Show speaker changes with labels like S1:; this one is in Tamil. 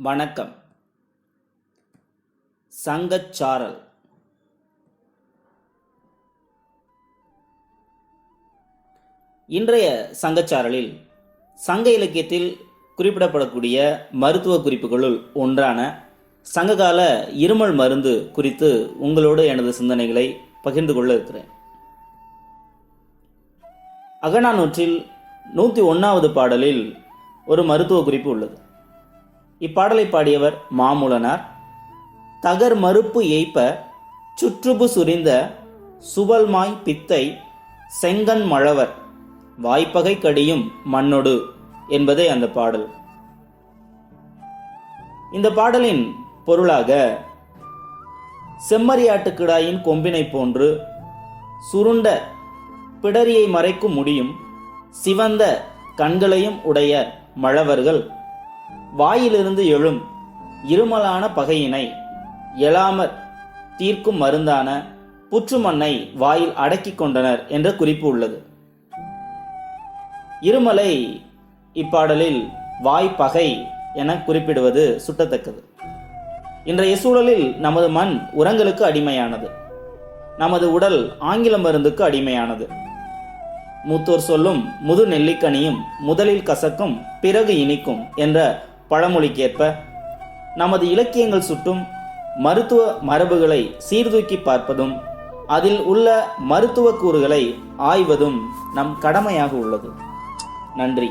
S1: வணக்கம். சங்கச்சாரல். இன்றைய சங்கச்சாரலில் சங்க இலக்கியத்தில் குறிப்பிடப்படக்கூடிய மருத்துவ குறிப்புகளுள் ஒன்றான சங்ககால இருமல் மருந்து குறித்து உங்களோடு எனது சிந்தனைகளை பகிர்ந்து கொள்ள இருக்கிறேன். அகநானூற்றில் 101வது பாடலில் ஒரு மருத்துவ குறிப்பு உள்ளது. இப்பாடலை பாடியவர் மாமூலனார். தகர் மறுப்பு எய்ப்ப சுற்றுபு சுரிந்த சுவல்மாய் பித்தை செங்கண் மழவர் வாய்ப்பகை கடியும் மண்ணொடு என்பதே அந்த பாடல். இந்த பாடலின் பொருளாக, செம்மறியாட்டு கிடாயின் கொம்பினை போன்று சுருண்ட பிடரியை மறைக்கும் முடியும் சிவந்த கண்களையும் உடைய மழவர்கள் வாயிலிருந்து எழும் இருமலான பகையினை எழாமற் தீர்க்கும் மருந்தான புற்றுமண்ணை வாயில் அடக்கிக் கொண்டனர் என்ற குறிப்பு உள்ளது. இருமலை இப்பாடலில் வாய்ப்பகை என குறிப்பிடுவது சுட்டத்தக்கது. இன்றைய சூழலில் நமது மண் உரங்களுக்கு அடிமையானது. நமது உடல் ஆங்கில மருந்துக்கு அடிமையானது. மூத்தோர் சொல்லும் முது நெல்லிக்கனியும் முதலில் கசக்கும் பிறகு இனிக்கும் என்ற பழமொழிக்கேற்ப நமது இலக்கியங்கள் சுட்டும் மருத்துவ மரபுகளை சீர்தூக்கி பார்ப்பதும் அதில் உள்ள மருத்துவ கூறுகளை ஆய்வதும் நம் கடமையாக உள்ளது. நன்றி.